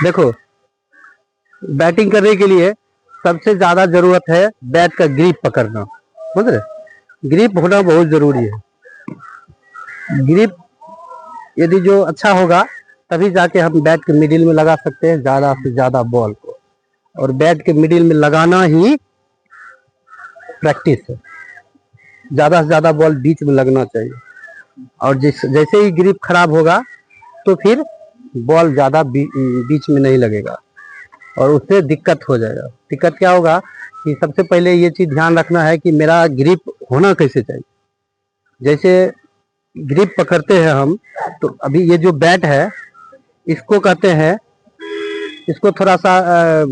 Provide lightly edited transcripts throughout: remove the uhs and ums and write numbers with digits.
देखो, बैटिंग करने के लिए सबसे ज्यादा जरूरत है बैट का ग्रिप पकड़ना, समझ रहे। ग्रिप होना बहुत जरूरी है। ग्रिप यदि जो अच्छा होगा तभी जाके हम बैट के मिडिल में लगा सकते हैं ज्यादा से ज्यादा बॉल को। और बैट के मिडिल में लगाना ही प्रैक्टिस है। ज्यादा से ज्यादा बॉल बीच में लगना चाहिए। और जैसे ही ग्रिप खराब होगा तो फिर बॉल ज्यादा बीच में नहीं लगेगा और उससे दिक्कत हो जाएगा। दिक्कत क्या होगा कि सबसे पहले ये चीज ध्यान रखना है कि मेरा ग्रिप होना कैसे चाहिए। जैसे ग्रिप पकड़ते हैं हम, तो अभी ये जो बैट है इसको कहते हैं, इसको थोड़ा सा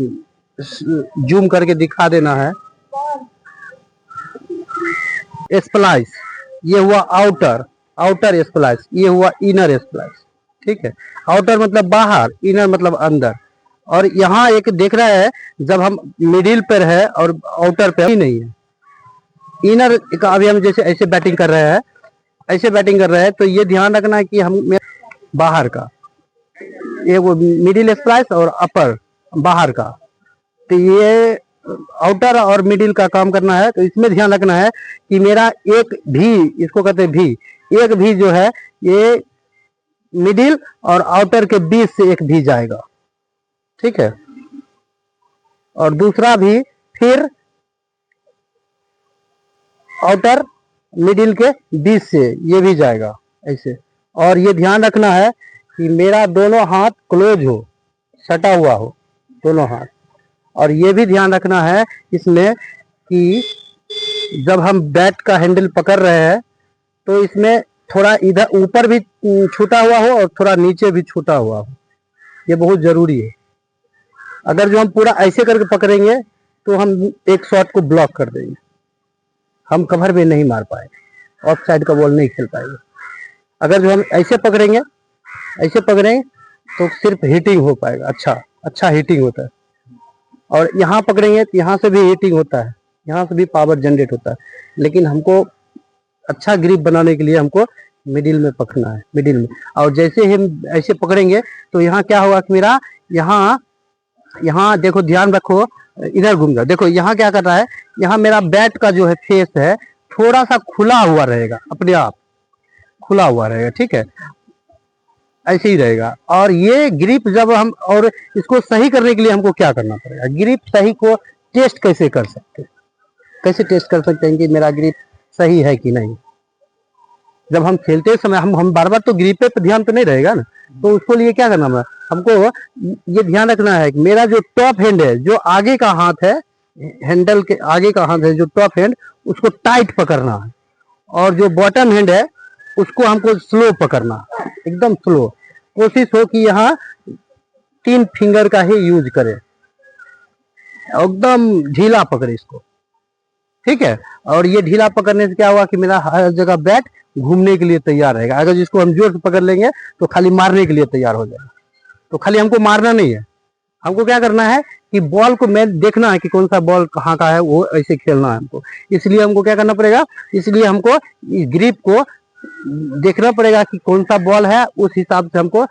जूम करके दिखा देना है। स्प्लाइस, ये हुआ आउटर, आउटर स्प्लाइस, ये हुआ इनर स्प्लाइस। ठीक है, आउटर मतलब बाहर, इनर मतलब अंदर। और यहाँ एक देख रहा है, जब हम मिडिल पर है और आउटर पे ही नहीं है। इनर का अभी हम जैसे ऐसे बैटिंग कर रहे हैं, ऐसे बैटिंग कर रहे हैं, तो ये ध्यान रखना है कि हम बाहर का, ये वो मिडिल स्प्लाइस और अपर बाहर का। तो ये आउटर और मिडिल का काम करना है। तो इसमें ध्यान रखना है कि मेरा एक भी, इसको कहते हैं भी, एक भी जो है ये मिडिल और आउटर के बीच से एक भी जाएगा। ठीक है, और दूसरा भी फिर आउटर मिडिल के बीच से ये भी जाएगा ऐसे। और ये ध्यान रखना है कि मेरा दोनों हाथ क्लोज हो, सटा हुआ हो दोनों हाथ। और ये भी ध्यान रखना है इसमें कि जब हम बैट का हैंडल पकड़ रहे हैं तो इसमें थोड़ा इधर ऊपर भी छूटा हुआ हो और थोड़ा नीचे भी छूटा हुआ हो। ये बहुत जरूरी है। अगर जो हम पूरा ऐसे करके पकड़ेंगे तो हम एक शॉट को ब्लॉक कर देंगे, हम कवर में नहीं मार पाएंगे, ऑफ साइड का बॉल नहीं खेल पाएंगे। अगर जो हम ऐसे पकड़ेंगे, ऐसे पकड़ेंगे तो सिर्फ हिटिंग हो पाएगा, अच्छा हिटिंग होता है। और यहाँ पकड़ेंगे तो यहाँ से भी हिटिंग होता है, यहाँ से भी पावर जनरेट होता है। लेकिन हमको अच्छा ग्रिप बनाने के लिए हमको मिडिल में पकड़ना है, मिडिल में। और जैसे ही हम ऐसे पकड़ेंगे तो यहाँ क्या होगा कि मेरा यहाँ देखो, ध्यान रखो, इधर घूम जाओ। देखो यहाँ क्या कर रहा है, यहाँ मेरा बैट का जो है फेस है थोड़ा सा खुला हुआ रहेगा, अपने आप खुला हुआ रहेगा। ठीक है, ऐसे ही रहेगा। और ये ग्रिप जब हम, और इसको सही करने के लिए हमको क्या करना पड़ेगा, ग्रिप सही को टेस्ट कैसे कर सकते हैं, कैसे टेस्ट कर सकते हैं कि मेरा ग्रिप सही है कि नहीं। जब हम खेलते समय हम बार बार तो ग्रिप पे ध्यान तो नहीं रहेगा ना, तो उसको लिए क्या करना है, हमको ये ध्यान रखना है कि मेरा जो टॉप हैंड है, जो आगे का हाथ है, हैंडल के आगे का हाथ है जो टॉप हैंड, उसको टाइट पकड़ना है। और जो बॉटम हैंड है उसको हमको स्लो पकड़ना, एकदम स्लो। कोशिश हो कि यहाँ 3 फिंगर का ही यूज करे, एकदम ढीला पकड़े इसको। ठीक है, और ये ढीला पकड़ने से क्या हुआ कि मेरा हर जगह बैट घूमने के लिए तैयार रहेगा। अगर जिसको हम जोर से पकड़ लेंगे तो खाली मारने के लिए तैयार हो जाएगा। तो खाली हमको मारना नहीं है, हमको क्या करना है कि बॉल को मैं देखना है कि कौन सा बॉल कहाँ का है, वो ऐसे खेलना है हमको। इसलिए हमको क्या करना पड़ेगा, इसलिए हमको ग्रिप को देखना पड़ेगा कि कौन सा बॉल है, उस हिसाब से हमको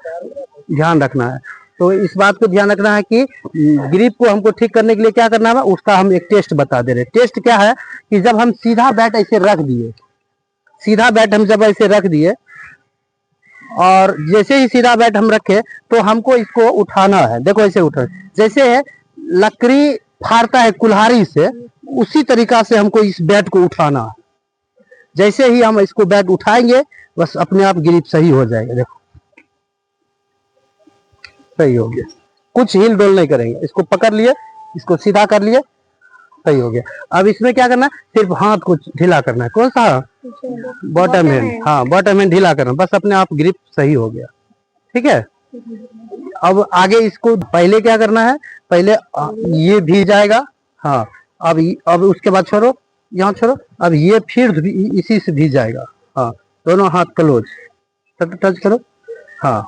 ध्यान रखना है। तो इस बात को ध्यान रखना है कि ग्रिप को हमको ठीक करने के लिए क्या करना है, उसका हम एक टेस्ट बता दे रहे हैं। टेस्ट क्या है कि जब हम सीधा बैट ऐसे रख दिए, सीधा बैट हम जब ऐसे रख दिए, और जैसे ही सीधा बैट हम रखे तो हमको इसको उठाना है। देखो ऐसे उठा, जैसे लकड़ी फाड़ता है कुल्हाड़ी से, उसी तरीका से हमको इस बैट को उठाना है। जैसे ही हम इसको बैट उठाएंगे बस अपने आप ग्रिप सही हो जाएगा। देखो सही हो गया, कुछ हिल डोल नहीं करेंगे, इसको पकड़ लिए, इसको सीधा कर लिए, सही हो गया। अब इसमें क्या करना है, सिर्फ हाथ को ढीला करना है। कौन सा, बॉटम हैंड, हाँ बॉटम हैंड ढीला करना, बस अपने आप ग्रिप सही हो गया। ठीक है, अब आगे इसको पहले क्या करना है, पहले ये भी जाएगा, हाँ अब उसके बाद छोड़ो, यहाँ छोड़ो, अब ये फिर इसी से भी जाएगा। हाँ दोनों हाथ क्लोज, टच करो, हाँ